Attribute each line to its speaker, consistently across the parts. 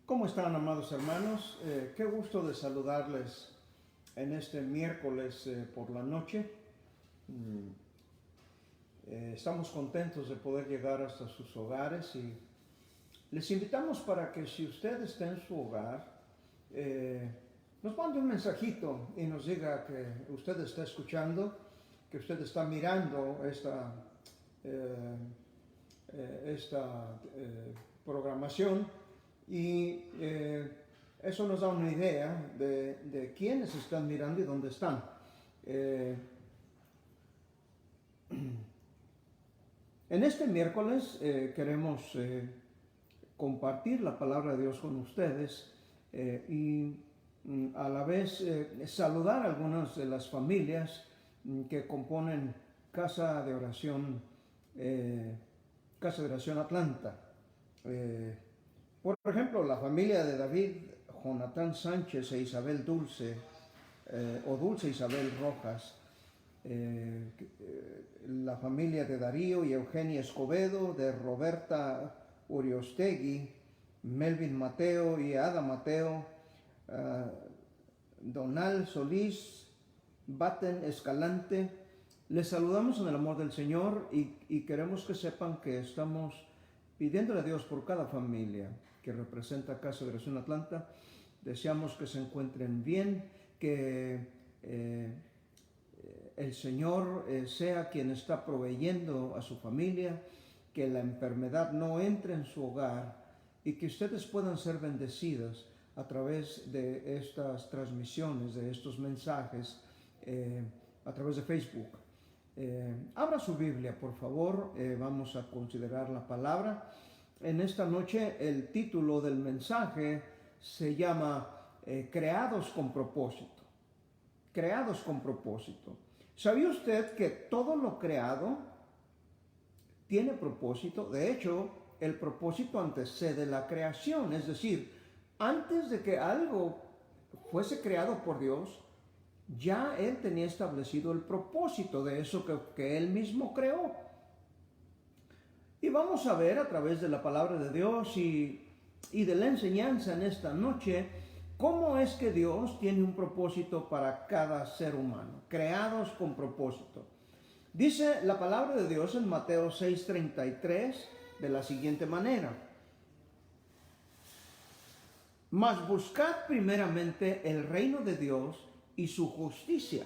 Speaker 1: ¿Cómo están, amados hermanos? Qué gusto de saludarles en este miércoles por la noche. Estamos contentos de poder llegar hasta sus hogares y les invitamos para que si usted está en su hogar, nos mande un mensajito y nos diga que usted está escuchando, que usted está mirando esta programación. Y eso nos da una idea de quiénes están mirando y dónde están. En este miércoles queremos compartir la palabra de Dios con ustedes y a la vez saludar a algunas de las familias que componen Casa de Oración Atlanta. Por ejemplo, la familia de David, Jonathan Sánchez e Isabel Dulce, o Dulce Isabel Rojas, la familia de Darío y Eugenia Escobedo, de Roberta Uriostegui, Melvin Mateo y Ada Mateo, Donal Solís, Batten Escalante. Les saludamos en el amor del Señor y queremos que sepan que estamos pidiéndole a Dios por cada familia que representa Casa de Oración Atlanta. Deseamos que se encuentren bien, que el Señor sea quien está proveyendo a su familia, que la enfermedad no entre en su hogar y que ustedes puedan ser bendecidas a través de estas transmisiones, de estos mensajes, a través de Facebook. Abra su Biblia, por favor. Vamos a considerar la palabra. En esta noche el título del mensaje se llama Creados con propósito. Creados con propósito. ¿Sabía usted que todo lo creado tiene propósito? De hecho, el propósito antecede la creación. Es decir, antes de que algo fuese creado por Dios, ya Él tenía establecido el propósito de eso que Él mismo creó. Y vamos a ver a través de la palabra de Dios y de la enseñanza en esta noche, cómo es que Dios tiene un propósito para cada ser humano, creados con propósito. Dice la palabra de Dios en Mateo 6:33 de la siguiente manera: mas buscad primeramente el reino de Dios y su justicia,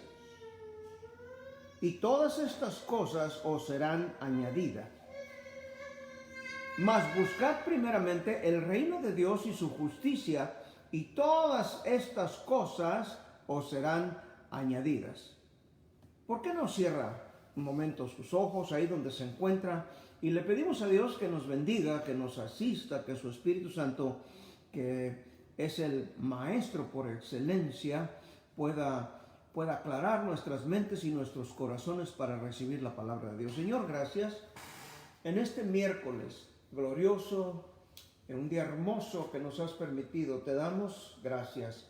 Speaker 1: y todas estas cosas os serán añadidas. Mas buscad primeramente el reino de Dios y su justicia, y todas estas cosas os serán añadidas. ¿Por qué no cierra un momento sus ojos ahí donde se encuentra y le pedimos a Dios que nos bendiga, que nos asista, que su Espíritu Santo, que es el Maestro por excelencia, pueda aclarar nuestras mentes y nuestros corazones para recibir la palabra de Dios? Señor, gracias en este miércoles glorioso, en un día hermoso que nos has permitido. Te damos gracias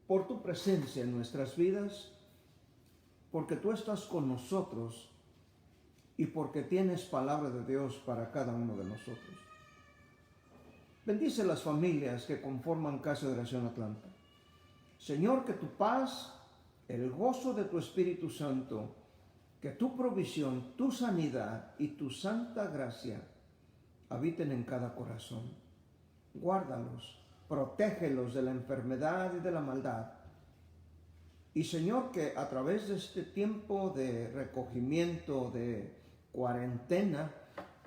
Speaker 1: por tu presencia en nuestras vidas, porque tú estás con nosotros y porque tienes palabra de Dios para cada uno de nosotros. Bendice las familias que conforman Casa de Oración Atlanta. Señor, que tu paz, el gozo de tu Espíritu Santo, que tu provisión, tu sanidad y tu santa gracia habiten en cada corazón. Guárdalos, protégelos de la enfermedad y de la maldad. Y Señor, que a través de este tiempo de recogimiento, de cuarentena,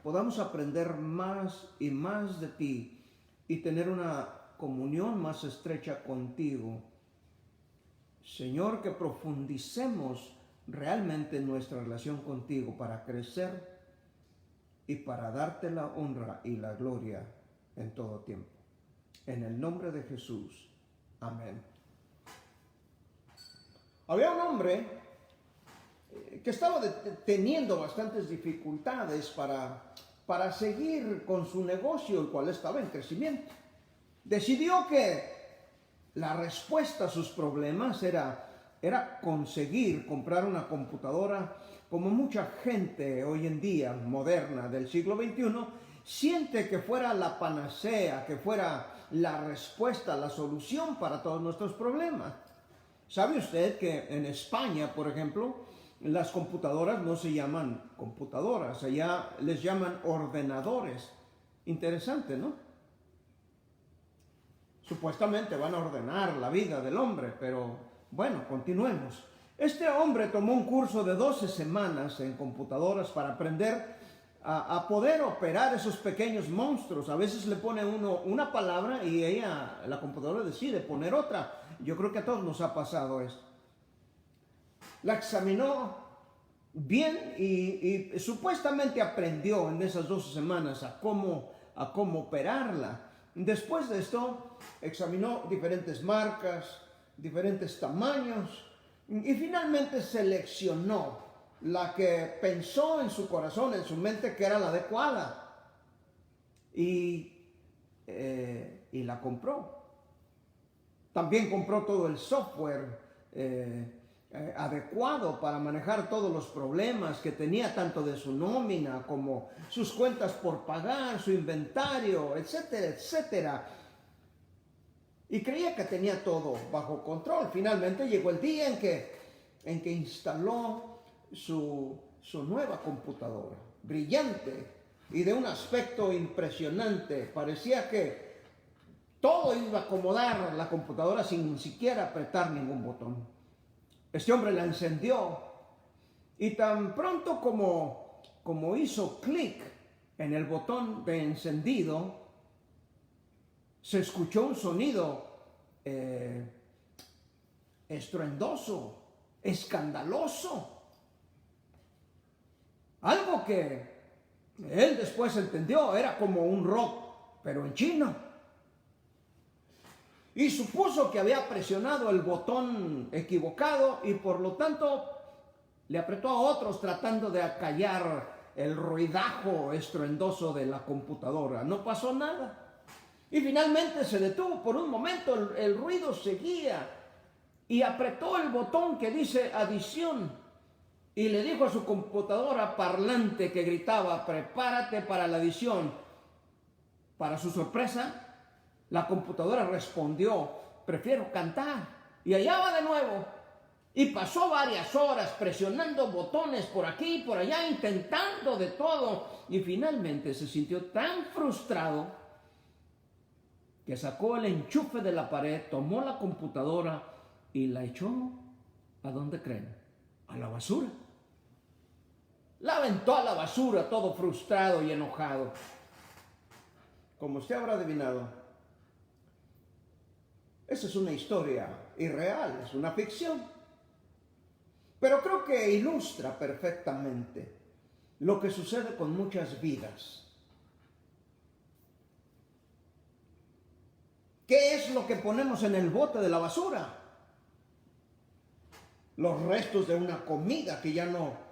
Speaker 1: podamos aprender más y más de ti y tener una comunión más estrecha contigo. Señor, que profundicemos realmente en nuestra relación contigo para crecer y para darte la honra y la gloria en todo tiempo. En el nombre de Jesús. Amén. Había un hombre que estaba teniendo bastantes dificultades para seguir con su negocio, el cual estaba en crecimiento. Decidió que la respuesta a sus problemas era conseguir comprar una computadora, como mucha gente hoy en día moderna del siglo XXI siente que fuera la panacea, que fuera la respuesta, la solución para todos nuestros problemas. ¿Sabe usted que en España, por ejemplo, las computadoras no se llaman computadoras, allá les llaman ordenadores? Interesante, ¿no? Supuestamente van a ordenar la vida del hombre, pero bueno, continuemos. Este hombre tomó un curso de 12 semanas en computadoras para aprender a poder operar esos pequeños monstruos. A veces le pone uno una palabra y la computadora decide poner otra. Yo creo que a todos nos ha pasado eso. La examinó bien y supuestamente aprendió en esas 12 semanas a cómo operarla. Después de esto, examinó diferentes marcas, diferentes tamaños y finalmente seleccionó la que pensó en su corazón, en su mente, que era la adecuada. Y la compró. También compró todo el software adecuado para manejar todos los problemas que tenía, tanto de su nómina como sus cuentas por pagar, su inventario, etcétera, etcétera. Y creía que tenía todo bajo control. Finalmente llegó el día en que instaló su nueva computadora, brillante y de un aspecto impresionante. Parecía que todo iba a acomodar la computadora sin siquiera apretar ningún botón. Este hombre la encendió y tan pronto como hizo clic en el botón de encendido, se escuchó un sonido estruendoso, escandaloso. Algo que él después entendió era como un rock, pero en chino. Y supuso que había presionado el botón equivocado y por lo tanto le apretó a otros tratando de acallar el ruidajo estruendoso de la computadora. No pasó nada. Y finalmente se detuvo por un momento, el ruido seguía y apretó el botón que dice adición. Y le dijo a su computadora parlante que gritaba, prepárate para la adición. Para su sorpresa, la computadora respondió, prefiero cantar. Y allá va de nuevo. Y pasó varias horas presionando botones por aquí y por allá, intentando de todo. Y finalmente se sintió tan frustrado que sacó el enchufe de la pared, tomó la computadora y la echó, ¿a dónde creen? A la basura. La aventó a la basura, todo frustrado y enojado. Como usted habrá adivinado, esa es una historia irreal, es una ficción. Pero creo que ilustra perfectamente lo que sucede con muchas vidas. ¿Qué es lo que ponemos en el bote de la basura? Los restos de una comida que ya no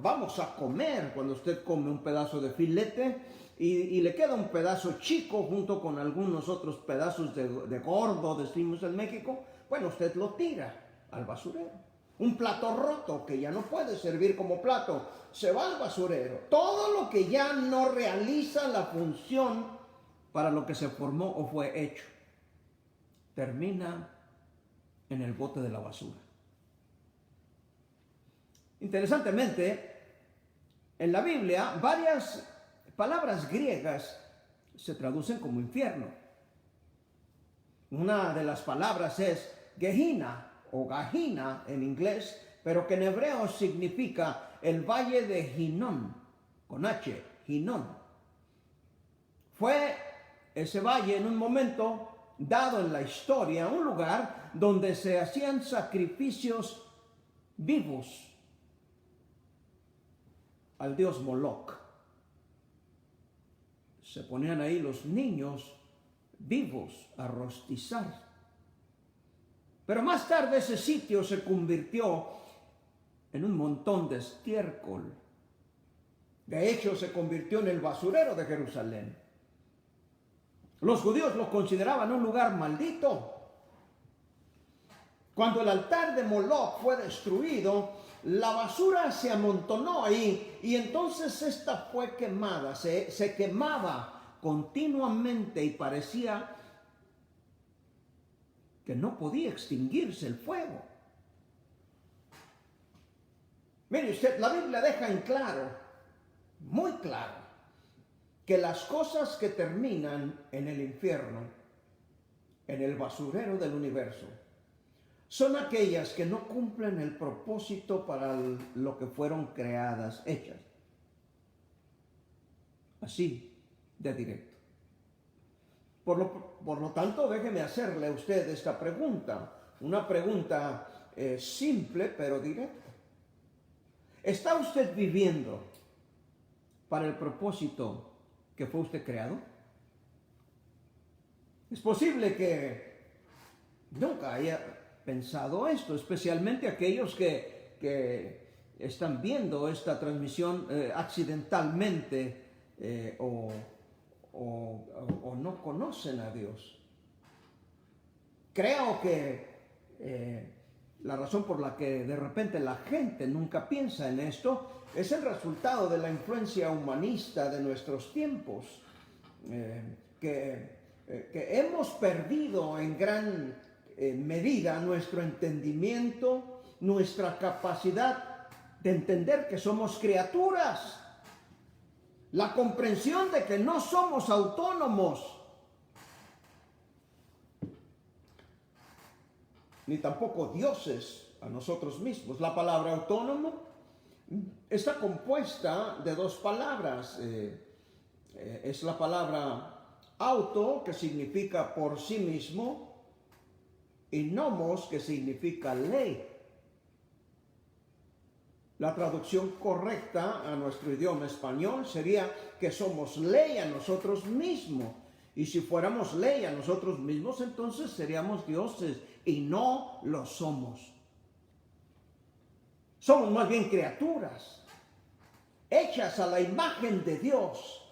Speaker 1: vamos a comer. Cuando usted come un pedazo de filete y le queda un pedazo chico junto con algunos otros pedazos de gordo, decimos en México, bueno, usted lo tira al basurero. Un plato roto que ya no puede servir como plato, se va al basurero. Todo lo que ya no realiza la función para lo que se formó o fue hecho, termina en el bote de la basura. Interesantemente, en la Biblia, varias palabras griegas se traducen como infierno. Una de las palabras es Gehenna o Gehenna en inglés, pero que en hebreo significa el valle de Hinnom, con H, Hinnom. Fue ese valle en un momento dado en la historia, un lugar donde se hacían sacrificios vivos al dios Moloch. Se ponían ahí los niños vivos a rostizar. Pero más tarde ese sitio se convirtió en un montón de estiércol. De hecho, se convirtió en el basurero de Jerusalén. Los judíos lo consideraban un lugar maldito. Cuando el altar de Moloch fue destruido, la basura se amontonó ahí y entonces esta fue quemada, se quemaba continuamente y parecía que no podía extinguirse el fuego. Mire usted, la Biblia deja en claro, muy claro, que las cosas que terminan en el infierno, en el basurero del universo, son aquellas que no cumplen el propósito para lo que fueron creadas, hechas. Así de directo. Por lo tanto, déjeme hacerle a usted esta pregunta. Una pregunta simple pero directa. ¿Está usted viviendo para el propósito que fue usted creado? Es posible que nunca haya pensado esto, especialmente aquellos que están viendo esta transmisión accidentalmente o no conocen a Dios. Creo que la razón por la que de repente la gente nunca piensa en esto es el resultado de la influencia humanista de nuestros tiempos, que hemos perdido en gran medida nuestro entendimiento, nuestra capacidad de entender que somos criaturas, la comprensión de que no somos autónomos, ni tampoco dioses a nosotros mismos. La palabra autónomo está compuesta de dos palabras. Es la palabra auto, que significa por sí mismo, y nomos, que significa ley. La traducción correcta a nuestro idioma español sería que somos ley a nosotros mismos. Y si fuéramos ley a nosotros mismos, entonces seríamos dioses, y no lo somos. Somos más bien criaturas, hechas a la imagen de Dios.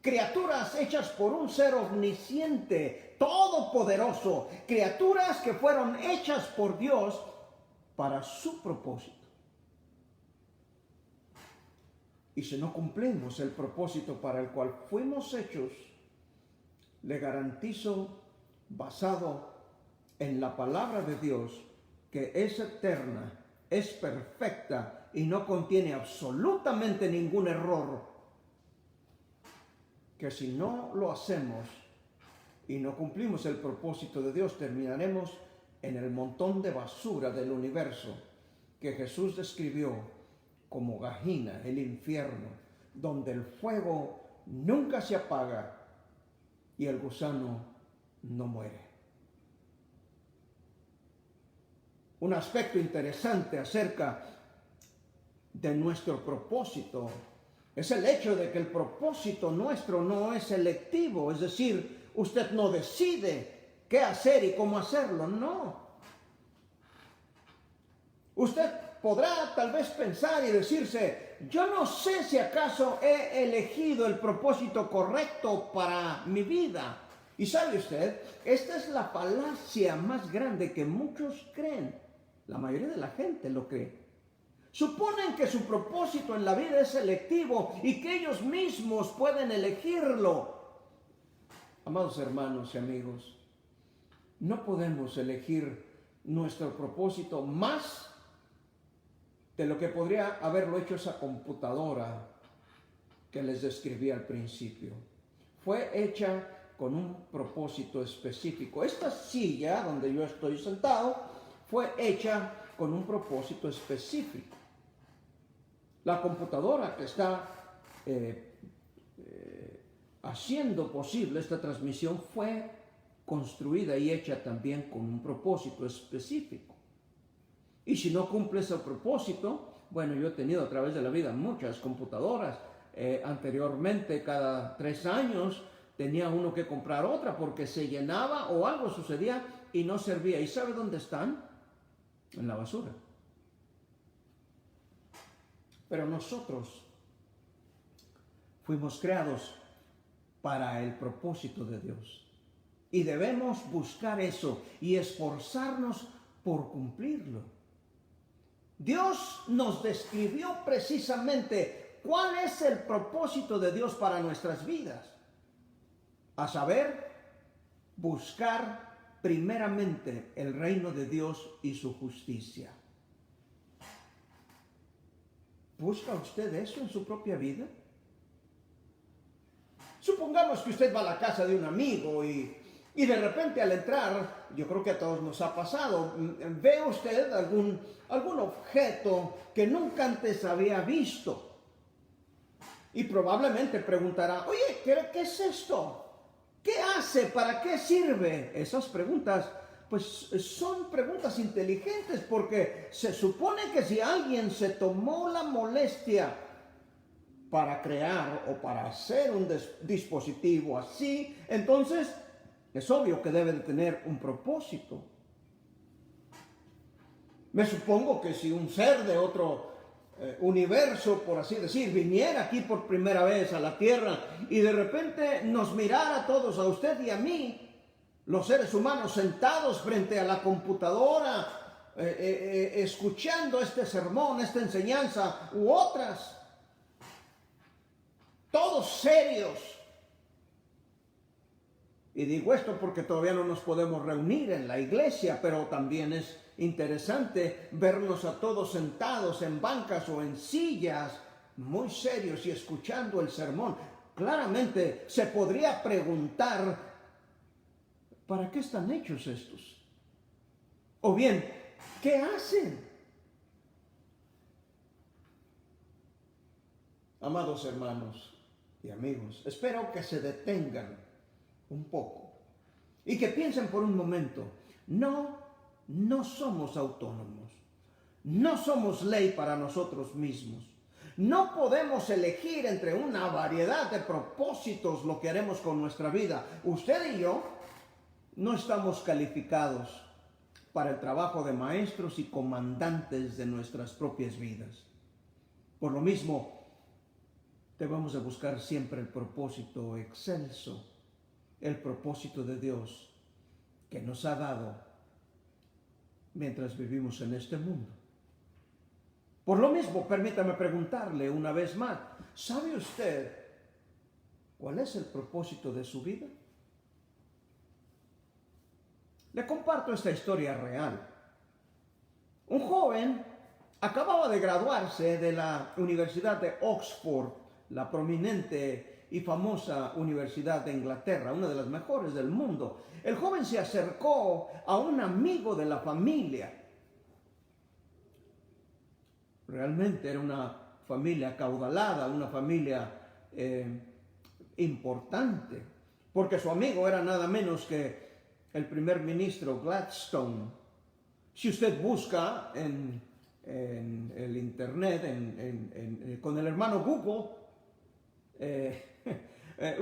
Speaker 1: Criaturas hechas por un ser omnisciente, todopoderoso. Criaturas que fueron hechas por Dios para su propósito. Y si no cumplimos el propósito para el cual fuimos hechos, le garantizo, basado en la palabra de Dios, que es eterna, es perfecta y no contiene absolutamente ningún error, que si no lo hacemos y no cumplimos el propósito de Dios, terminaremos en el montón de basura del universo que Jesús describió como Gehenna, el infierno, donde el fuego nunca se apaga y el gusano no muere. Un aspecto interesante acerca de nuestro propósito es el hecho de que el propósito nuestro no es selectivo, es decir, usted no decide qué hacer y cómo hacerlo, no. Usted podrá tal vez pensar y decirse, yo no sé si acaso he elegido el propósito correcto para mi vida. Y sabe usted, esta es la falacia más grande que muchos creen. La mayoría de la gente lo cree. Suponen que su propósito en la vida es selectivo y que ellos mismos pueden elegirlo. Amados hermanos y amigos, no podemos elegir nuestro propósito más de lo que podría haberlo hecho esa computadora que les describí al principio. Fue hecha con un propósito específico. Esta silla donde yo estoy sentado fue hecha con un propósito específico. La computadora que está haciendo posible esta transmisión fue construida y hecha también con un propósito específico. Y si no cumple ese propósito, bueno, yo he tenido a través de la vida muchas computadoras. Anteriormente, cada 3 años, tenía uno que comprar otra porque se llenaba o algo sucedía y no servía. ¿Y sabe dónde están? En la basura. Pero nosotros fuimos creados para el propósito de Dios. Y debemos buscar eso y esforzarnos por cumplirlo. Dios nos describió precisamente cuál es el propósito de Dios para nuestras vidas. A saber, buscar primeramente el reino de Dios y su justicia. ¿Busca usted eso en su propia vida? Supongamos que usted va a la casa de un amigo y de repente al entrar, yo creo que a todos nos ha pasado, ve usted algún objeto que nunca antes había visto. Y probablemente preguntará, oye, ¿qué es esto? ¿Qué hace? ¿Para qué sirve? Esas preguntas, pues son preguntas inteligentes, porque se supone que si alguien se tomó la molestia para crear o para hacer un dispositivo así, entonces es obvio que debe de tener un propósito. Me supongo que si un ser de otro universo, por así decir, viniera aquí por primera vez a la Tierra y de repente nos mirara a todos, a usted y a mí, los seres humanos sentados frente a la computadora, escuchando este sermón, esta enseñanza u otras, todos serios. Y digo esto porque todavía no nos podemos reunir en la iglesia, pero también es interesante vernos a todos sentados en bancas o en sillas, muy serios y escuchando el sermón. Claramente se podría preguntar, ¿para qué están hechos estos? O bien, ¿qué hacen? Amados hermanos y amigos, espero que se detengan un poco y que piensen por un momento, no somos autónomos, no somos ley para nosotros mismos, no podemos elegir entre una variedad de propósitos lo que haremos con nuestra vida. Usted y yo no estamos calificados para el trabajo de maestros y comandantes de nuestras propias vidas. Por lo mismo, debemos de buscar siempre el propósito excelso, el propósito de Dios que nos ha dado mientras vivimos en este mundo. Por lo mismo, permítame preguntarle una vez más, ¿sabe usted cuál es el propósito de su vida? Le comparto esta historia real. Un joven acababa de graduarse de la Universidad de Oxford, la prominente y famosa universidad de Inglaterra, una de las mejores del mundo. El joven se acercó a un amigo de la familia. Realmente era una familia acaudalada, una familia importante, porque su amigo era nada menos que el primer ministro Gladstone. Si usted busca en el internet, con el hermano Google,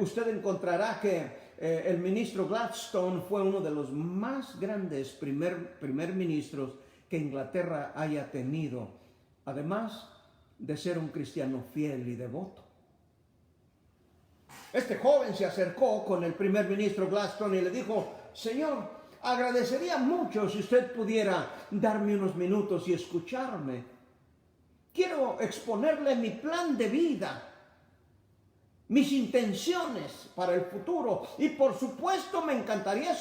Speaker 1: usted encontrará que el ministro Gladstone fue uno de los más grandes primer ministros que Inglaterra haya tenido, además de ser un cristiano fiel y devoto. Este joven se acercó con el primer ministro Gladstone y le dijo, señor, agradecería mucho si usted pudiera darme unos minutos y escucharme. Quiero exponerle mi plan de vida, mis intenciones para el futuro y por supuesto me encantaría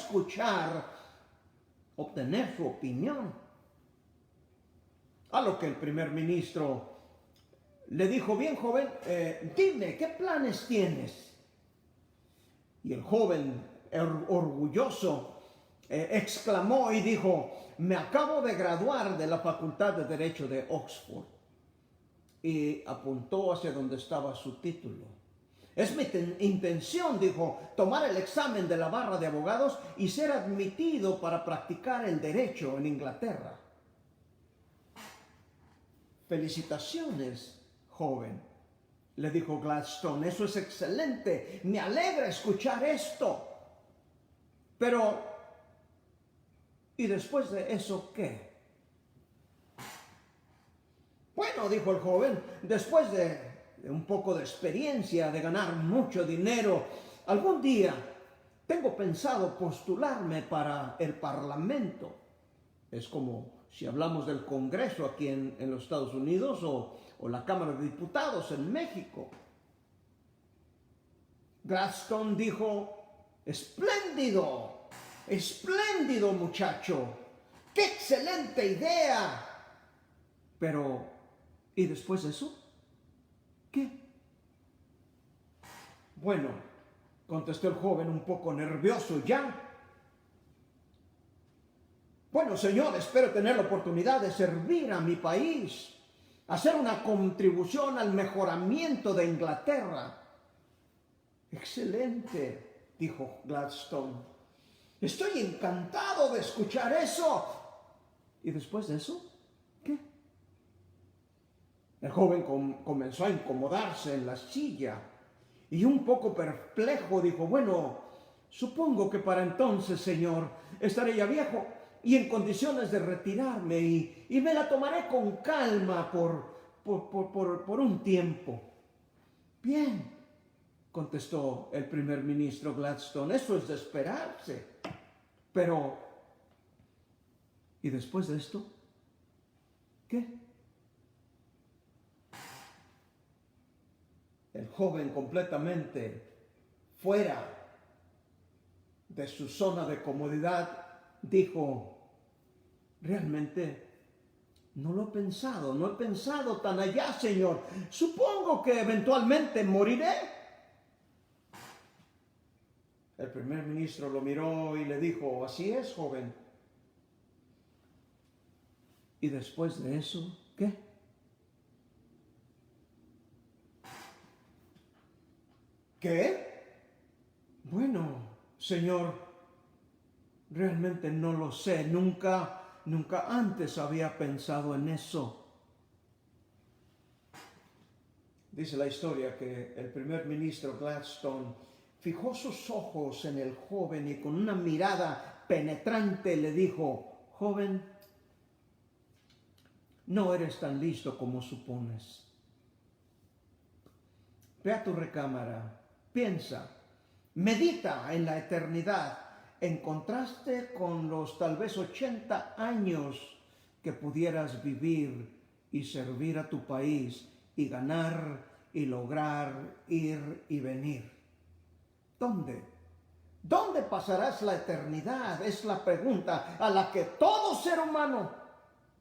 Speaker 1: obtener su opinión. A lo que el primer ministro le dijo, bien joven, dime, ¿qué planes tienes? Y el joven, orgulloso, exclamó y dijo, me acabo de graduar de la Facultad de Derecho de Oxford. Y apuntó hacia donde estaba su título. Es mi intención, dijo, tomar el examen de la barra de abogados y ser admitido para practicar el derecho en Inglaterra. Felicitaciones, joven, le dijo Gladstone, eso es excelente, me alegra escuchar esto. Pero, ¿y después de eso qué? Bueno, dijo el joven, después de un poco de experiencia, de ganar mucho dinero, algún día tengo pensado postularme para el Parlamento. Es como si hablamos del Congreso aquí en los Estados Unidos o la Cámara de Diputados en México. Gladstone dijo, espléndido, espléndido muchacho, qué excelente idea. Pero, ¿y después de eso? ¿Qué? Bueno, contestó el joven un poco nervioso ya. Bueno, señor, espero tener la oportunidad de servir a mi país, hacer una contribución al mejoramiento de Inglaterra. Excelente, dijo Gladstone. Estoy encantado de escuchar eso. ¿Y después de eso? ¿Qué? El joven comenzó a incomodarse en la silla y un poco perplejo dijo, bueno, supongo que para entonces, señor, estaré ya viejo y en condiciones de retirarme y me la tomaré con calma por un tiempo. Bien, contestó el primer ministro Gladstone, eso es de esperarse. Pero, ¿y después de esto? ¿Qué? El joven completamente fuera de su zona de comodidad dijo, realmente no lo he pensado tan allá, señor. Supongo que eventualmente moriré. El primer ministro lo miró y le dijo, así es, joven. ¿Y después de eso, qué? ¿Qué? Bueno, señor, realmente no lo sé. Nunca antes había pensado en eso. Dice la historia que el primer ministro Gladstone fijó sus ojos en el joven y con una mirada penetrante le dijo, joven, no eres tan listo como supones. Ve a tu recámara, piensa, medita en la eternidad, en contraste con los tal vez 80 años que pudieras vivir y servir a tu país y ganar y lograr ir y venir. ¿Dónde? ¿Dónde pasarás la eternidad? Es la pregunta a la que todo ser humano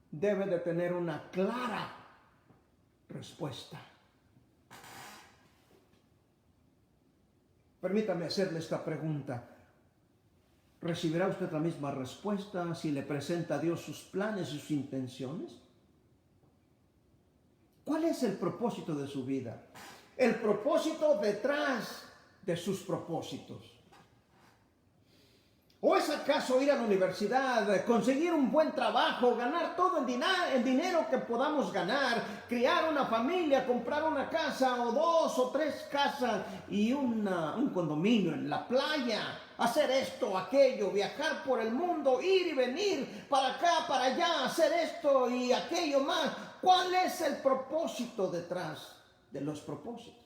Speaker 1: debe de tener una clara respuesta. Permítame hacerle esta pregunta. ¿Recibirá usted la misma respuesta si le presenta a Dios sus planes y sus intenciones? ¿Cuál es el propósito de su vida? El propósito detrás de sus propósitos. ¿O es acaso ir a la universidad, conseguir un buen trabajo, ganar todo el dinero que podamos ganar, criar una familia, comprar una casa o 2 o 3 casas y un condominio en la playa, hacer esto, aquello, viajar por el mundo, ir y venir para acá, para allá, hacer esto y aquello más? ¿Cuál es el propósito detrás de los propósitos?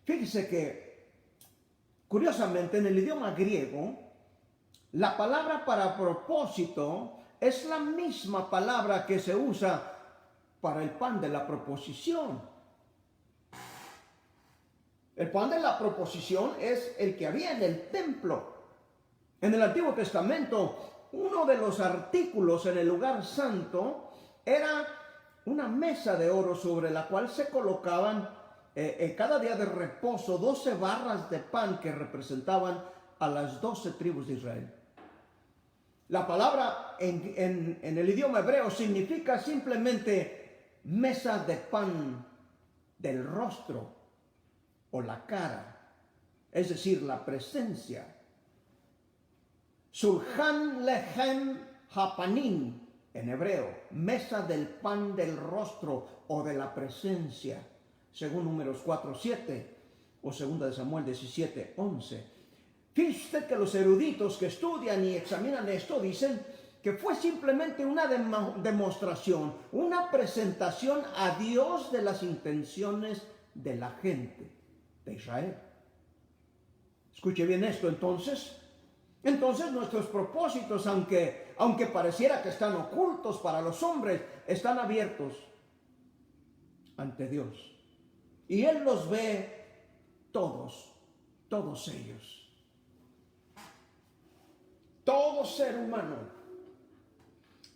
Speaker 1: Fíjese que curiosamente, en el idioma griego, la palabra para propósito es la misma palabra que se usa para el pan de la proposición. El pan de la proposición es el que había en el templo. En el Antiguo Testamento, uno de los artículos en el lugar santo era una mesa de oro sobre la cual se colocaban cada día de reposo 12 barras de pan que representaban a las 12 tribus de Israel. La palabra en el idioma hebreo significa simplemente mesa de pan del rostro o la cara, es decir, la presencia. Sulhan Lechem Hapanim en hebreo, mesa del pan del rostro o de la presencia, según Números 4:7 o 2 de Samuel 17:11. Fíjese que los eruditos que estudian y examinan esto dicen que fue simplemente una demostración, una presentación a Dios de las intenciones de la gente de Israel. Escuche bien esto entonces. Entonces nuestros propósitos, aunque pareciera que están ocultos para los hombres, están abiertos ante Dios. Y Él los ve todos ellos. Todo ser humano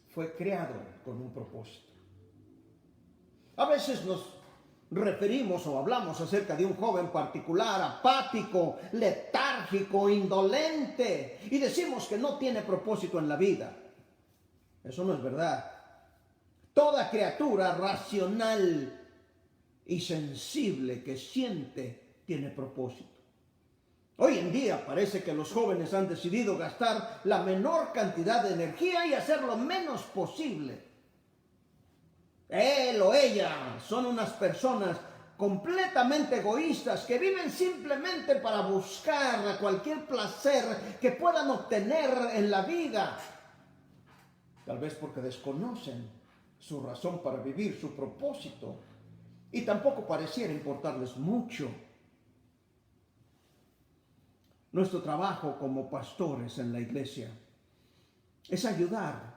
Speaker 1: fue creado con un propósito. A veces nos referimos o hablamos acerca de un joven particular, apático, letárgico, indolente, y decimos que no tiene propósito en la vida. Eso no es verdad. Toda criatura racional y sensible que siente tiene propósito. Hoy en día parece que los jóvenes han decidido gastar la menor cantidad de energía y hacer lo menos posible. Él o ella son unas personas completamente egoístas que viven simplemente para buscar cualquier placer que puedan obtener en la vida. Tal vez porque desconocen su razón para vivir, su propósito, y tampoco pareciera importarles mucho. Nuestro trabajo como pastores en la iglesia es ayudar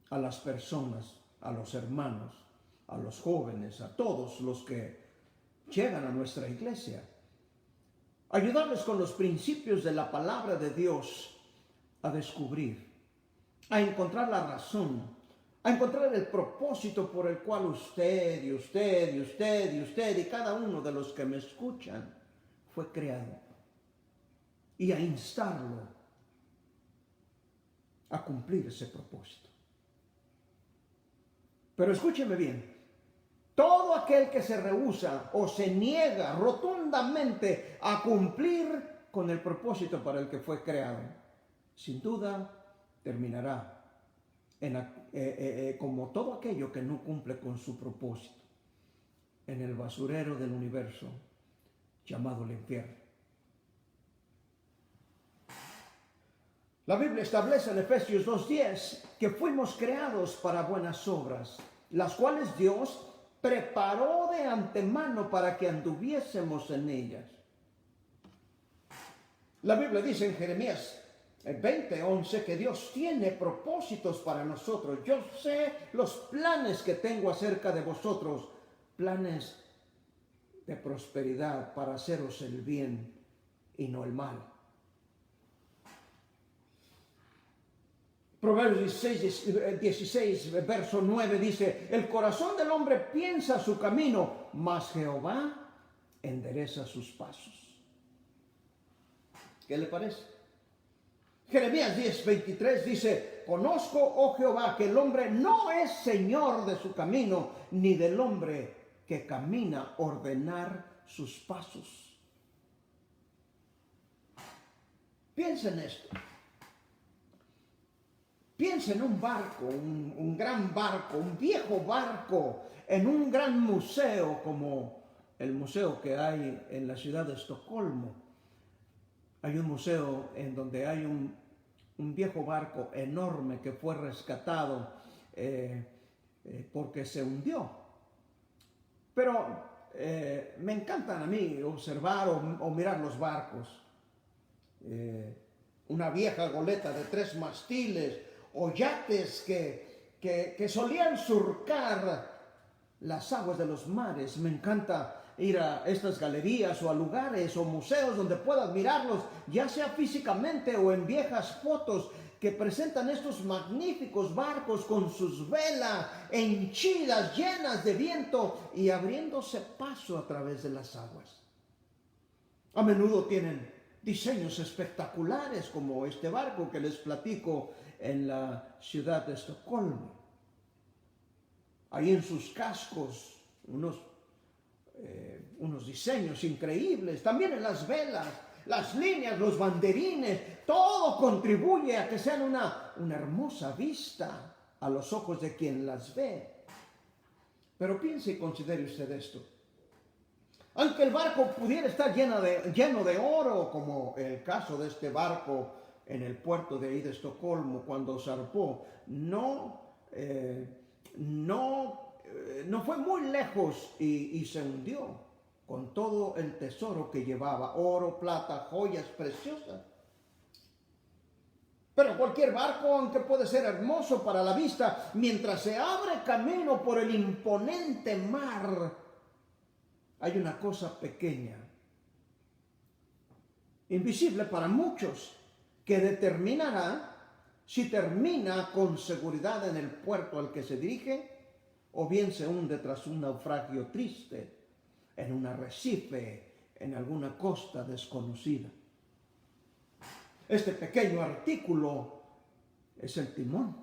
Speaker 1: a las personas, a los hermanos, a los jóvenes, a todos los que llegan a nuestra iglesia. Ayudarles con los principios de la palabra de Dios a descubrir, a encontrar la razón, a encontrar el propósito por el cual usted y cada uno de los que me escuchan fue creado. Y a instarlo a cumplir ese propósito. Pero escúcheme bien, todo aquel que se rehúsa o se niega rotundamente a cumplir con el propósito para el que fue creado, sin duda terminará como todo aquello que no cumple con su propósito, en el basurero del universo llamado el infierno. La Biblia establece en Efesios 2:10 que fuimos creados para buenas obras, las cuales Dios preparó de antemano para que anduviésemos en ellas. La Biblia dice en Jeremías 20:11 que Dios tiene propósitos para nosotros. Yo sé los planes que tengo acerca de vosotros, planes de prosperidad para haceros el bien y no el mal. Proverbios 16, verso 9 dice, el corazón del hombre piensa su camino, mas Jehová endereza sus pasos. ¿Qué le parece? Jeremías 10:23 dice, conozco, oh Jehová, que el hombre no es señor de su camino, ni del hombre que camina ordenar sus pasos. Piensa en esto. Piensa en un barco, un gran barco, un viejo barco, en un gran museo como el museo que hay en la ciudad de Estocolmo. Hay un museo en donde hay un viejo barco enorme que fue rescatado porque se hundió. Pero me encantan a mí observar o mirar los barcos. Una vieja goleta de 3 mastiles, o yates que solían surcar las aguas de los mares. Me encanta ir a estas galerías o a lugares o museos donde pueda admirarlos, ya sea físicamente o en viejas fotos que presentan estos magníficos barcos con sus velas henchidas, llenas de viento y abriéndose paso a través de las aguas. A menudo tienen diseños espectaculares como este barco que les platico en la ciudad de Estocolmo. Hay en sus cascos unos diseños increíbles, también en las velas, las líneas, los banderines, todo contribuye a que sean una hermosa vista a los ojos de quien las ve. Pero piense y considere usted esto. Aunque el barco pudiera estar lleno de oro, como el caso de este barco en el puerto de ahí de Estocolmo cuando zarpó, no fue muy lejos y se hundió con todo el tesoro que llevaba, oro, plata, joyas preciosas. Pero cualquier barco, aunque puede ser hermoso para la vista, mientras se abre camino por el imponente mar, hay una cosa pequeña, invisible para muchos, que determinará si termina con seguridad en el puerto al que se dirige o bien se hunde tras un naufragio triste en un arrecife, en alguna costa desconocida. Este pequeño artículo es el timón,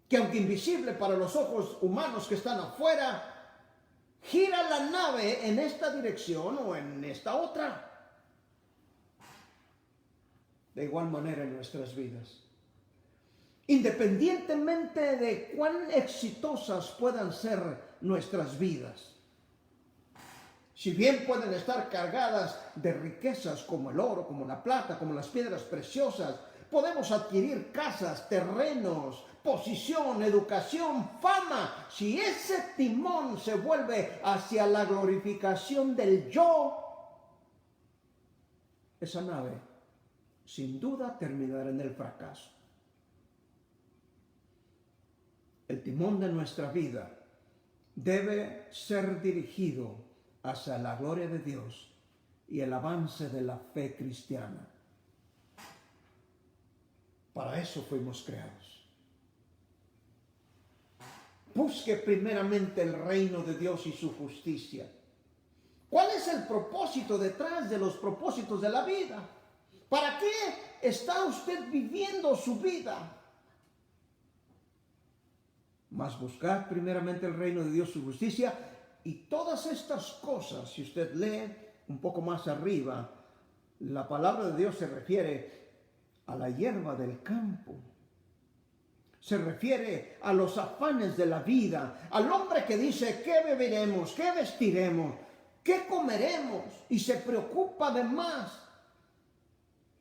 Speaker 1: que aunque invisible para los ojos humanos que están afuera, gira la nave en esta dirección o en esta otra. De igual manera en nuestras vidas. Independientemente de cuán exitosas puedan ser nuestras vidas, si bien pueden estar cargadas de riquezas como el oro, como la plata, como las piedras preciosas, podemos adquirir casas, terrenos, posición, educación, fama. Si ese timón se vuelve hacia la glorificación del yo, esa nave sin duda terminará en el fracaso. El timón de nuestra vida debe ser dirigido hacia la gloria de Dios y el avance de la fe cristiana. Para eso fuimos creados. Busque primeramente el reino de Dios y su justicia. ¿Cuál es el propósito detrás de los propósitos de la vida? ¿Para qué está usted viviendo su vida? Mas buscar primeramente el reino de Dios y su justicia, y todas estas cosas, si usted lee un poco más arriba, la palabra de Dios se refiere a la hierba del campo. Se refiere a los afanes de la vida, al hombre que dice, ¿qué beberemos? ¿Qué vestiremos? ¿Qué comeremos? Y se preocupa de más.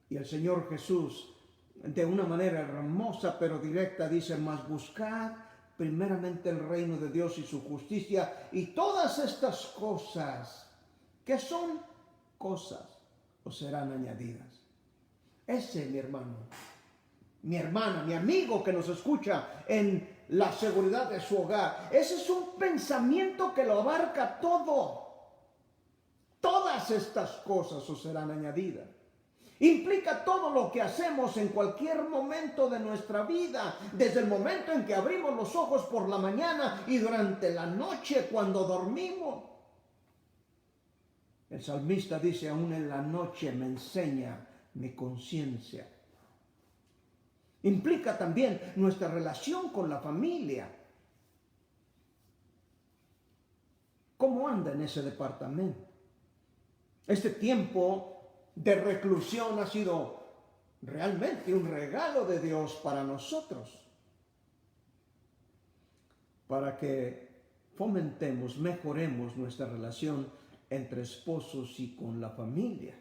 Speaker 1: Y el Señor Jesús, de una manera hermosa pero directa, dice, mas buscad primeramente el reino de Dios y su justicia, y todas estas cosas, que son cosas, os serán añadidas. Ese, mi hermano, mi hermana, mi amigo que nos escucha en la seguridad de su hogar, ese es un pensamiento que lo abarca todo. Todas estas cosas os serán añadidas. Implica todo lo que hacemos en cualquier momento de nuestra vida, desde el momento en que abrimos los ojos por la mañana y durante la noche cuando dormimos. El salmista dice, aún en la noche me enseña mi conciencia. Implica también nuestra relación con la familia. ¿Cómo anda en ese departamento? Este tiempo de reclusión ha sido realmente un regalo de Dios para nosotros, para que fomentemos, mejoremos nuestra relación entre esposos y con la familia.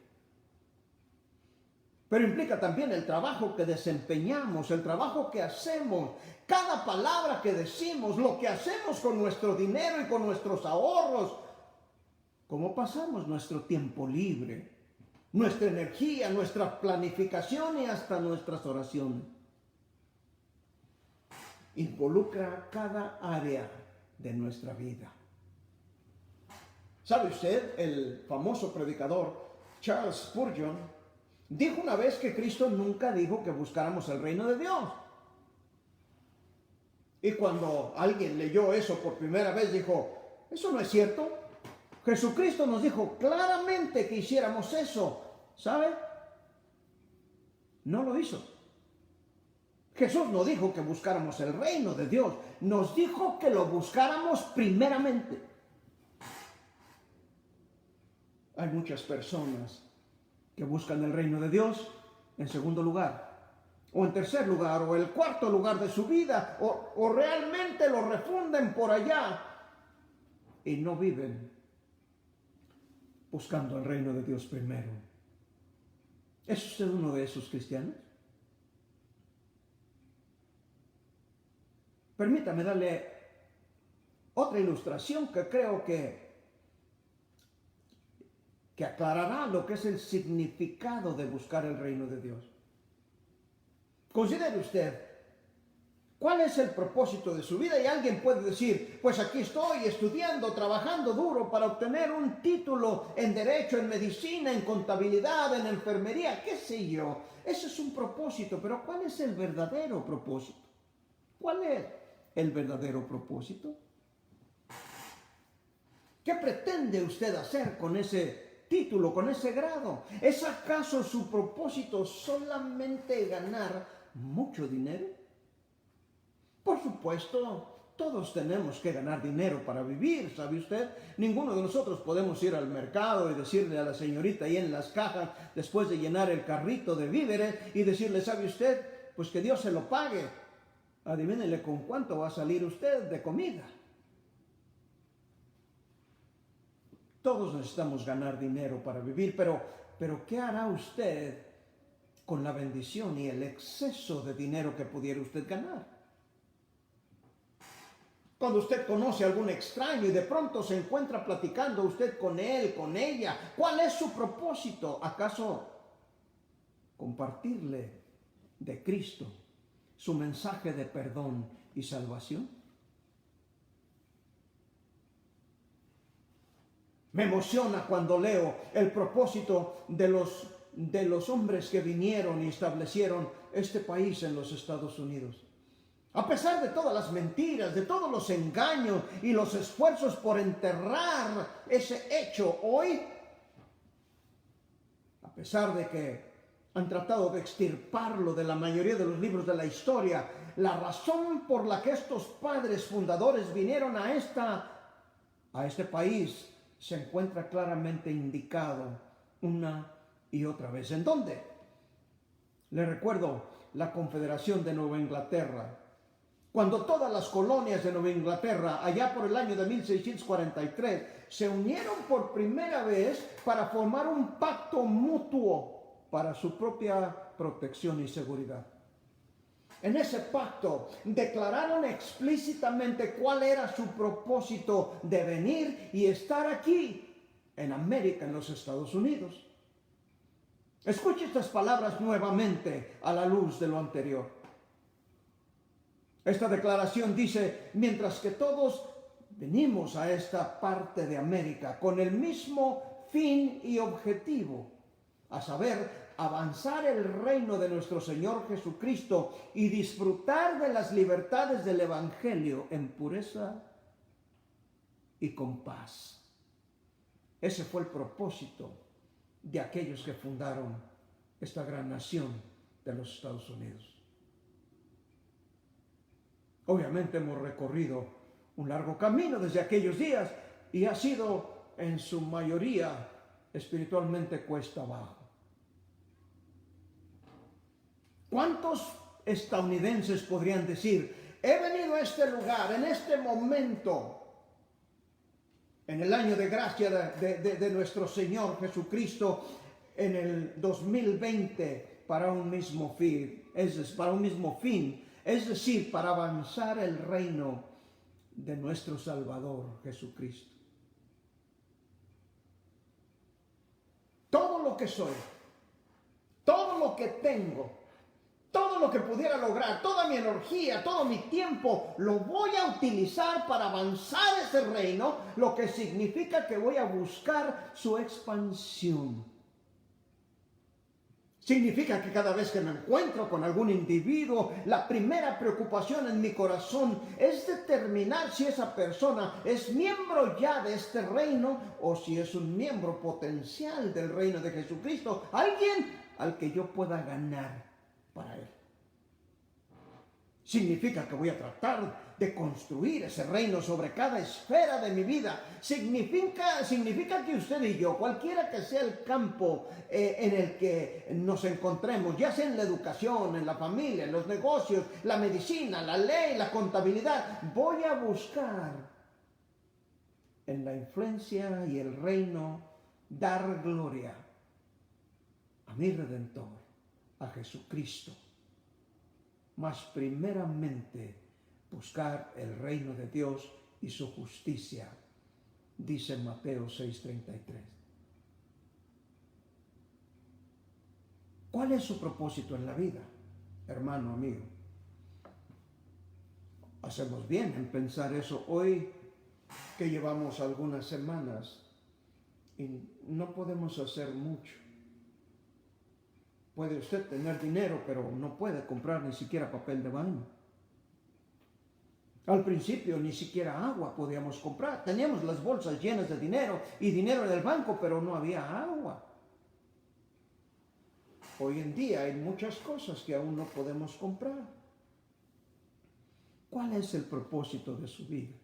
Speaker 1: Pero implica también el trabajo que desempeñamos, el trabajo que hacemos, cada palabra que decimos, lo que hacemos con nuestro dinero y con nuestros ahorros, cómo pasamos nuestro tiempo libre, nuestra energía, nuestra planificación y hasta nuestras oraciones. Involucra cada área de nuestra vida. ¿Sabe usted? El famoso predicador Charles Spurgeon dijo una vez que Cristo nunca dijo que buscáramos el reino de Dios. Y cuando alguien leyó eso por primera vez dijo, eso no es cierto. Jesucristo nos dijo claramente que hiciéramos eso. ¿Sabe? No lo hizo. Jesús no dijo que buscáramos el reino de Dios. Nos dijo que lo buscáramos primeramente. Hay muchas personas que buscan el reino de Dios en segundo lugar, o en tercer lugar, o el cuarto lugar de su vida, o realmente lo refunden por allá y no viven buscando el reino de Dios primero. ¿Es usted uno de esos cristianos? Permítame darle otra ilustración que creo que aclarará lo que es el significado de buscar el reino de Dios. Considere usted, ¿cuál es el propósito de su vida? Y alguien puede decir, pues aquí estoy estudiando, trabajando duro para obtener un título en derecho, en medicina, en contabilidad, en enfermería, qué sé yo. Ese es un propósito, pero ¿cuál es el verdadero propósito? ¿Cuál es el verdadero propósito? ¿Qué pretende usted hacer con ese título, con ese grado? ¿Es acaso su propósito solamente ganar mucho dinero? Por supuesto, todos tenemos que ganar dinero para vivir, ¿sabe usted? Ninguno de nosotros podemos ir al mercado y decirle a la señorita ahí en las cajas, después de llenar el carrito de víveres, y decirle, ¿sabe usted? Pues que Dios se lo pague. Adivínele con cuánto va a salir usted de comida. Todos necesitamos ganar dinero para vivir, pero ¿qué hará usted con la bendición y el exceso de dinero que pudiera usted ganar? Cuando usted conoce a algún extraño y de pronto se encuentra platicando usted con él, con ella, ¿cuál es su propósito? ¿Acaso compartirle de Cristo su mensaje de perdón y salvación? Me emociona cuando leo el propósito de los hombres que vinieron y establecieron este país en los Estados Unidos. A pesar de todas las mentiras, de todos los engaños y los esfuerzos por enterrar ese hecho hoy, a pesar de que han tratado de extirparlo de la mayoría de los libros de la historia, la razón por la que estos padres fundadores vinieron a este país se encuentra claramente indicado una y otra vez. ¿En dónde? Le recuerdo la Confederación de Nueva Inglaterra. Cuando todas las colonias de Nueva Inglaterra, allá por el año de 1643, se unieron por primera vez para formar un pacto mutuo para su propia protección y seguridad. En ese pacto declararon explícitamente cuál era su propósito de venir y estar aquí en América, en los Estados Unidos. Escuche estas palabras nuevamente a la luz de lo anterior. Esta declaración dice, mientras que todos venimos a esta parte de América con el mismo fin y objetivo, a saber, avanzar el reino de nuestro Señor Jesucristo y disfrutar de las libertades del Evangelio en pureza y con paz. Ese fue el propósito de aquellos que fundaron esta gran nación de los Estados Unidos. Obviamente hemos recorrido un largo camino desde aquellos días y ha sido en su mayoría espiritualmente cuesta abajo. ¿Cuántos estadounidenses podrían decir, he venido a este lugar, en este momento, en el año de gracia de nuestro Señor Jesucristo, en el 2020, para un mismo fin, es decir, para avanzar el reino de nuestro Salvador Jesucristo? Todo lo que soy, todo lo que tengo, todo lo que pudiera lograr, toda mi energía, todo mi tiempo, lo voy a utilizar para avanzar ese reino, lo que significa que voy a buscar su expansión. Significa que cada vez que me encuentro con algún individuo, la primera preocupación en mi corazón es determinar si esa persona es miembro ya de este reino o si es un miembro potencial del reino de Jesucristo, alguien al que yo pueda ganar para él. Significa que voy a tratar de construir ese reino sobre cada esfera de mi vida. Significa que usted y yo, cualquiera que sea el campo en el que nos encontremos, ya sea en la educación, en la familia, en los negocios, la medicina, la ley, la contabilidad, voy a buscar en la influencia y el reino dar gloria a mi Redentor, a Jesucristo. Mas primeramente buscar el reino de Dios y su justicia, dice Mateo 6:33. ¿Cuál es su propósito en la vida? hermano, amigo. Hacemos bien en pensar eso hoy que llevamos algunas semanas y no podemos hacer mucho. Puede usted tener dinero, pero no puede comprar ni siquiera papel de baño. Al principio ni siquiera agua podíamos comprar. Teníamos las bolsas llenas de dinero y dinero en el banco, pero no había agua. Hoy en día hay muchas cosas que aún no podemos comprar. ¿Cuál es el propósito de su vida?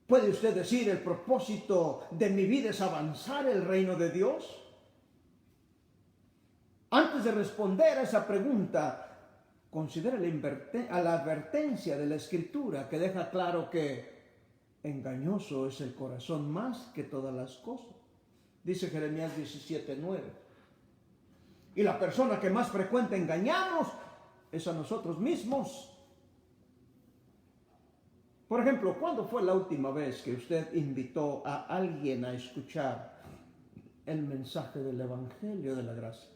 Speaker 1: ¿Puede usted decir, el propósito de mi vida es avanzar el reino de Dios? Antes de responder a esa pregunta, considere la advertencia de la Escritura que deja claro que engañoso es el corazón más que todas las cosas. Dice Jeremías 17:9. Y la persona que más frecuente engañamos es a nosotros mismos. Por ejemplo, ¿cuándo fue la última vez que usted invitó a alguien a escuchar el mensaje del Evangelio de la gracia?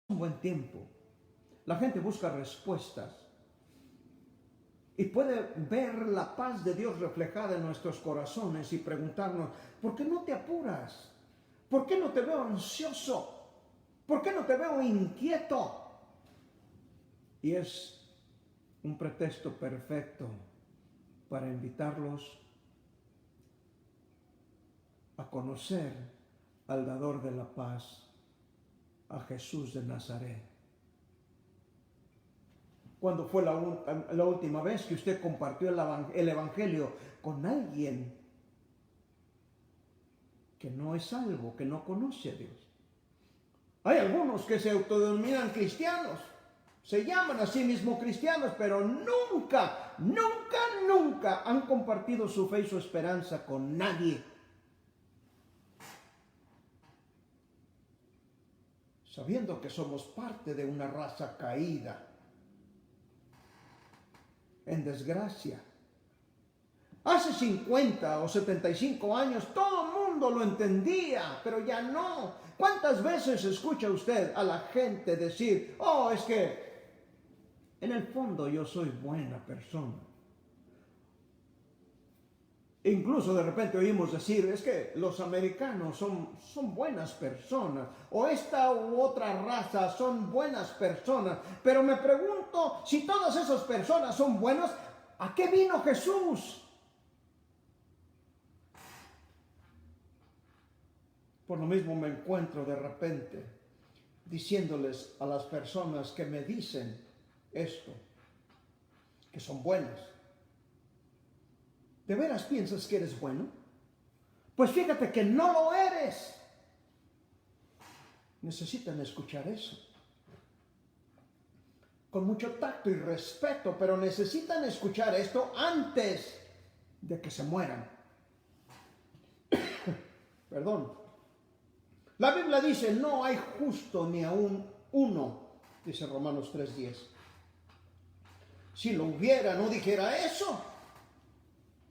Speaker 1: Un buen tiempo. La gente busca respuestas y puede ver la paz de Dios reflejada en nuestros corazones y preguntarnos, ¿por qué no te apuras? ¿Por qué no te veo ansioso? ¿Por qué no te veo inquieto? Y es un pretexto perfecto para invitarlos a conocer al dador de la paz, a Jesús de Nazaret. ¿Cuándo fue la última vez que usted compartió el Evangelio con alguien que no es salvo, que no conoce a Dios? Hay algunos que se autodenominan cristianos, se llaman a sí mismos cristianos, pero nunca han compartido su fe y su esperanza con nadie. Sabiendo que somos parte de una raza caída, en desgracia. Hace 50 o 75 años todo el mundo lo entendía, pero ya no. ¿Cuántas veces escucha usted a la gente decir, oh, es que en el fondo yo soy buena persona? Incluso de repente oímos decir, es que los americanos son buenas personas, o esta u otra raza son buenas personas. Pero me pregunto, si todas esas personas son buenas, ¿a qué vino Jesús? Por lo mismo me encuentro de repente diciéndoles a las personas que me dicen esto, que son buenas, ¿de veras piensas que eres bueno? Pues fíjate que no lo eres. Necesitan escuchar eso. Con mucho tacto y respeto, pero necesitan escuchar esto antes de que se mueran. Perdón. La Biblia dice, no hay justo ni aún uno, dice Romanos 3:10. Si lo hubiera, no dijera eso.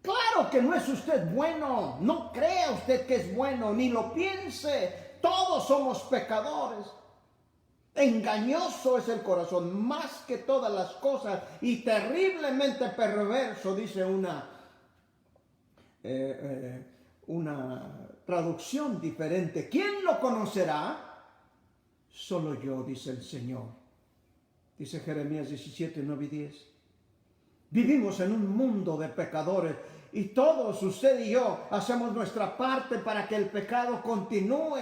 Speaker 1: Claro que no es usted bueno, no crea usted que es bueno, ni lo piense. Todos somos pecadores. Engañoso es el corazón más que todas las cosas y terriblemente perverso, dice una traducción diferente. ¿Quién lo conocerá? Solo yo, dice el Señor. Dice Jeremías 17:9-10. Vivimos en un mundo de pecadores y todos, usted y yo, hacemos nuestra parte para que el pecado continúe.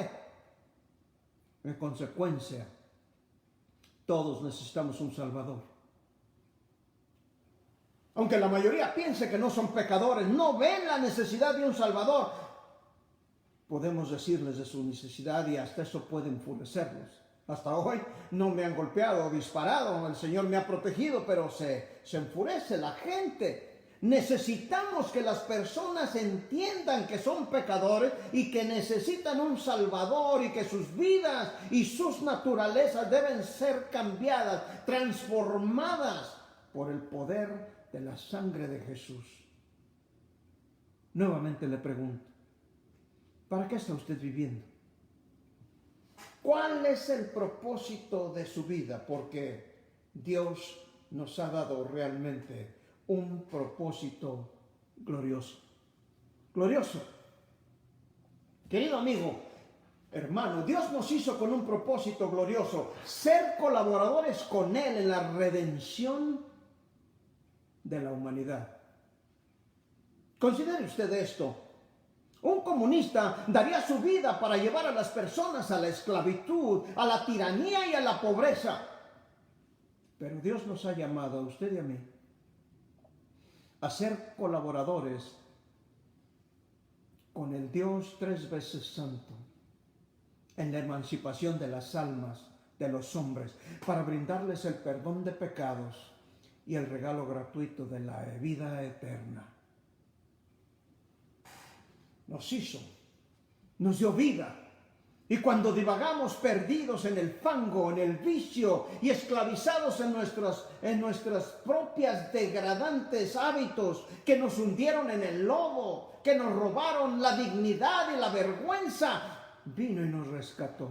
Speaker 1: En consecuencia, todos necesitamos un Salvador. Aunque la mayoría piense que no son pecadores, no ven la necesidad de un Salvador, podemos decirles de su necesidad y hasta eso puede enfurecerlos. Hasta hoy no me han golpeado o disparado, el Señor me ha protegido, pero se enfurece la gente. Necesitamos que las personas entiendan que son pecadores y que necesitan un Salvador y que sus vidas y sus naturalezas deben ser cambiadas, transformadas por el poder de la sangre de Jesús. Nuevamente le pregunto, ¿para qué está usted viviendo? ¿Cuál es el propósito de su vida? Porque Dios nos ha dado realmente un propósito glorioso. Glorioso. Querido amigo, hermano, Dios nos hizo con un propósito glorioso: ser colaboradores con Él en la redención de la humanidad. Considere usted esto. Un comunista daría su vida para llevar a las personas a la esclavitud, a la tiranía y a la pobreza. Pero Dios nos ha llamado a usted y a mí a ser colaboradores con el Dios 3 veces santo en la emancipación de las almas de los hombres, para brindarles el perdón de pecados y el regalo gratuito de la vida eterna. Nos hizo, nos dio vida. Y cuando divagamos perdidos en el fango, en el vicio y esclavizados en nuestras propias degradantes hábitos que nos hundieron en el lodo, que nos robaron la dignidad y la vergüenza, vino y nos rescató.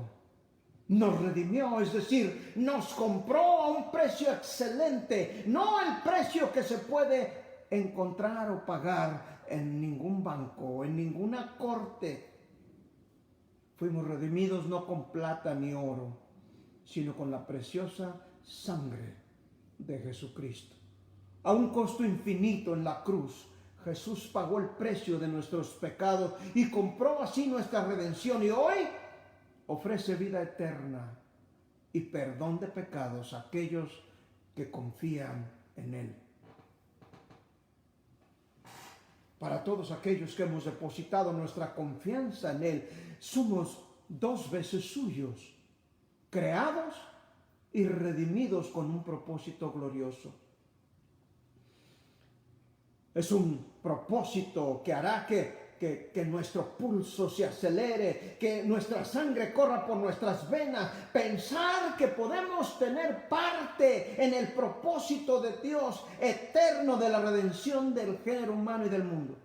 Speaker 1: Nos redimió, es decir, nos compró a un precio excelente, no el precio que se puede encontrar o pagar en ningún banco, en ninguna corte. Fuimos redimidos no con plata ni oro, sino con la preciosa sangre de Jesucristo. A un costo infinito en la cruz, Jesús pagó el precio de nuestros pecados y compró así nuestra redención. Y hoy ofrece vida eterna y perdón de pecados a aquellos que confían en Él. Para todos aquellos que hemos depositado nuestra confianza en Él, somos 2 veces suyos, creados y redimidos con un propósito glorioso. Es un propósito que hará que nuestro pulso se acelere, que nuestra sangre corra por nuestras venas. Pensar que podemos tener parte en el propósito de Dios eterno de la redención del género humano y del mundo.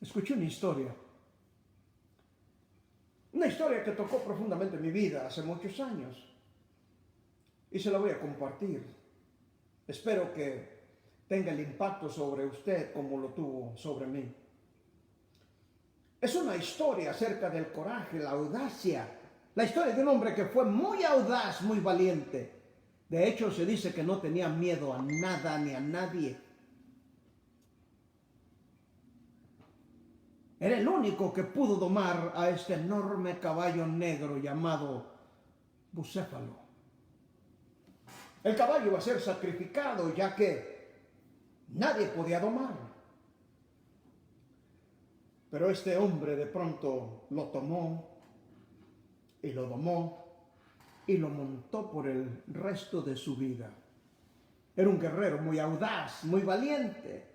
Speaker 1: Escuché una historia que tocó profundamente mi vida hace muchos años y se la voy a compartir. Espero que tenga el impacto sobre usted como lo tuvo sobre mí. Es una historia acerca del coraje, la audacia, la historia de un hombre que fue muy audaz, muy valiente. De hecho, se dice que no tenía miedo a nada ni a nadie. Era el único que pudo domar a este enorme caballo negro llamado Bucéfalo. El caballo iba a ser sacrificado, ya que nadie podía domarlo. Pero este hombre de pronto lo tomó y lo domó y lo montó por el resto de su vida. Era un guerrero muy audaz, muy valiente.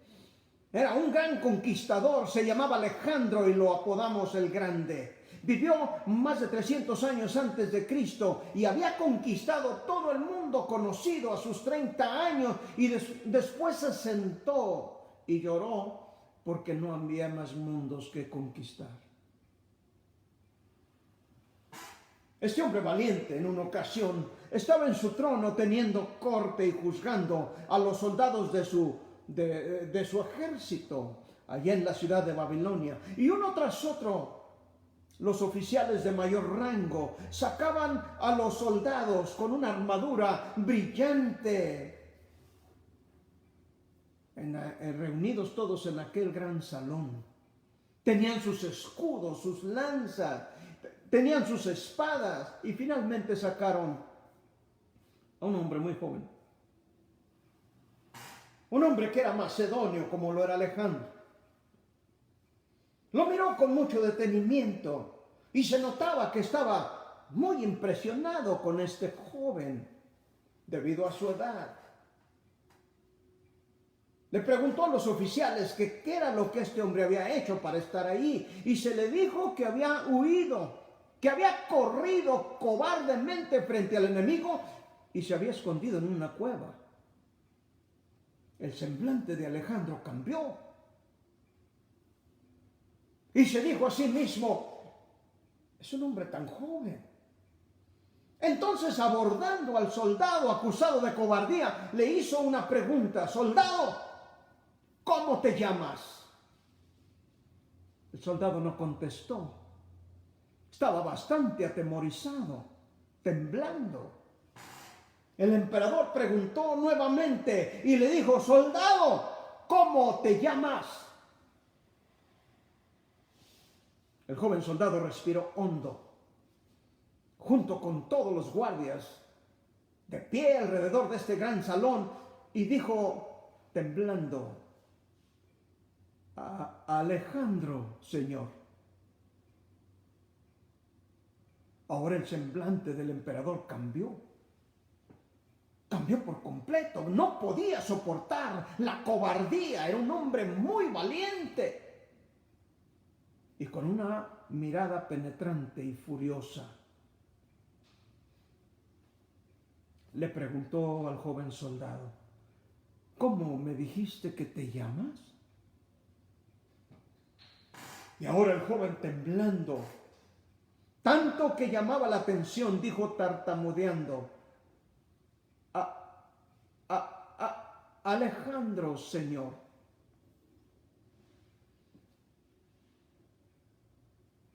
Speaker 1: Era un gran conquistador, se llamaba Alejandro y lo apodamos el Grande. Vivió más de 300 años antes de Cristo y había conquistado todo el mundo conocido a sus 30 años y después se sentó y lloró porque no había más mundos que conquistar. Este hombre valiente en una ocasión estaba en su trono teniendo corte y juzgando a los soldados de su ejército allá en la ciudad de Babilonia. Y uno tras otro, los oficiales de mayor rango sacaban a los soldados con una armadura brillante, reunidos todos en aquel gran salón. Tenían sus escudos, sus lanzas, tenían sus espadas y finalmente sacaron a un hombre muy joven. Un hombre que era macedonio como lo era Alejandro. Lo miró con mucho detenimiento y se notaba que estaba muy impresionado con este joven debido a su edad. Le preguntó a los oficiales que qué era lo que este hombre había hecho para estar ahí y se le dijo que había huido, que había corrido cobardemente frente al enemigo y se había escondido en una cueva. El semblante de Alejandro cambió y se dijo a sí mismo: Es un hombre tan joven. Entonces, abordando al soldado acusado de cobardía, le hizo una pregunta: soldado, ¿cómo te llamas? El soldado no contestó. Estaba bastante atemorizado, temblando. El emperador preguntó nuevamente y le dijo: soldado, ¿cómo te llamas? El joven soldado respiró hondo, junto con todos los guardias, de pie alrededor de este gran salón, y dijo, temblando: Alejandro, señor. Ahora el semblante del emperador cambió por completo. No podía soportar la cobardía. Era un hombre muy valiente y con una mirada penetrante y furiosa. Le preguntó al joven soldado: ¿cómo me dijiste que te llamas? Y ahora el joven, temblando tanto que llamaba la atención, dijo tartamudeando: Alejandro, señor.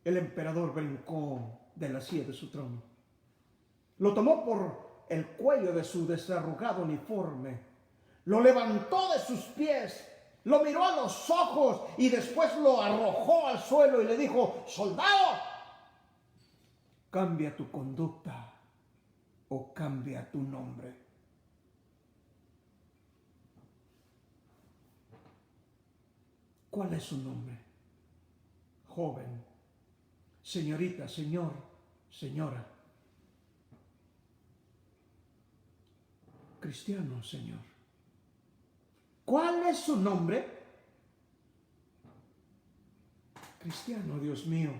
Speaker 1: El emperador brincó de la silla de su trono. Lo tomó por el cuello de su desarrugado uniforme. Lo levantó de sus pies. Lo miró a los ojos y después lo arrojó al suelo y le dijo: soldado, cambia tu conducta o cambia tu nombre. ¿Cuál es su nombre? Joven, señorita, señor, señora. Cristiano, señor. ¿Cuál es su nombre? Cristiano, Dios mío.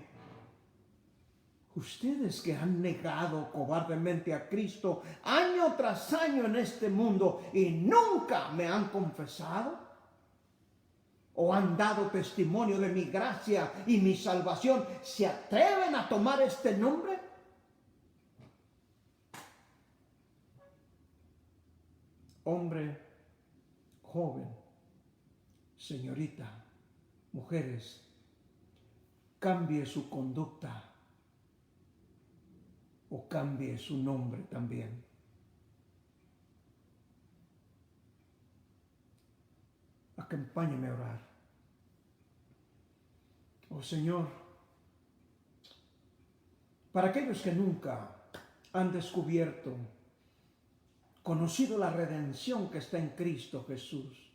Speaker 1: Ustedes que han negado cobardemente a Cristo año tras año en este mundo y nunca me han confesado o han dado testimonio de mi gracia y mi salvación, ¿se atreven a tomar este nombre? Hombre, joven, señorita, mujeres, cambie su conducta o cambie su nombre también. Acompáñeme a orar. Oh Señor, para aquellos que nunca han descubierto, conocido la redención que está en Cristo Jesús,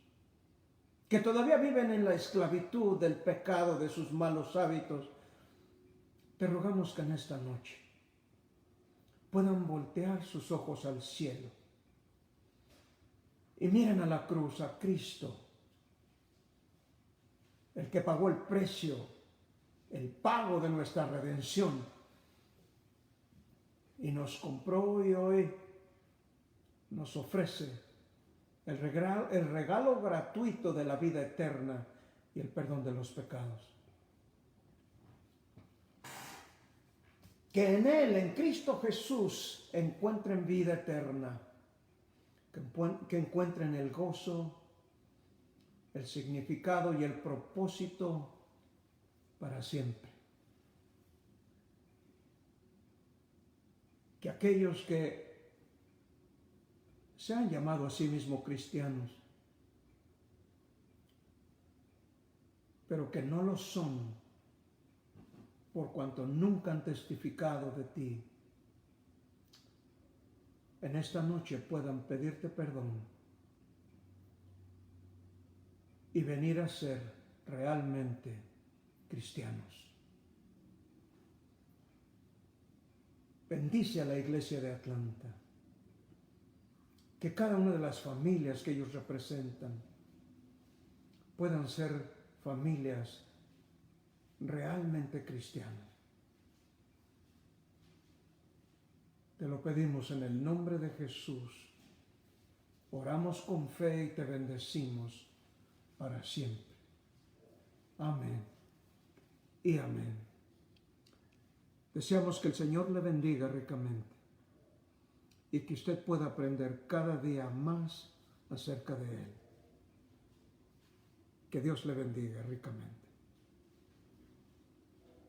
Speaker 1: que todavía viven en la esclavitud del pecado, de sus malos hábitos, te rogamos que en esta noche puedan voltear sus ojos al cielo y miren a la cruz, a Cristo, el que pagó el precio, el pago de nuestra redención, y nos compró y hoy nos ofrece el regalo gratuito de la vida eterna y el perdón de los pecados. Que en Él, en Cristo Jesús, encuentren vida eterna, que encuentren el gozo, el significado y el propósito para siempre. Que aquellos que se han llamado a sí mismos cristianos, pero que no lo son por cuanto nunca han testificado de ti, en esta noche puedan pedirte perdón y venir a ser realmente cristianos. Bendice a la iglesia de Atlanta. Que cada una de las familias que ellos representan puedan ser familias realmente cristianas. Te lo pedimos en el nombre de Jesús. Oramos con fe y te bendecimos para siempre. Amén y amén. Deseamos que el Señor le bendiga ricamente y que usted pueda aprender cada día más acerca de Él. Que Dios le bendiga ricamente.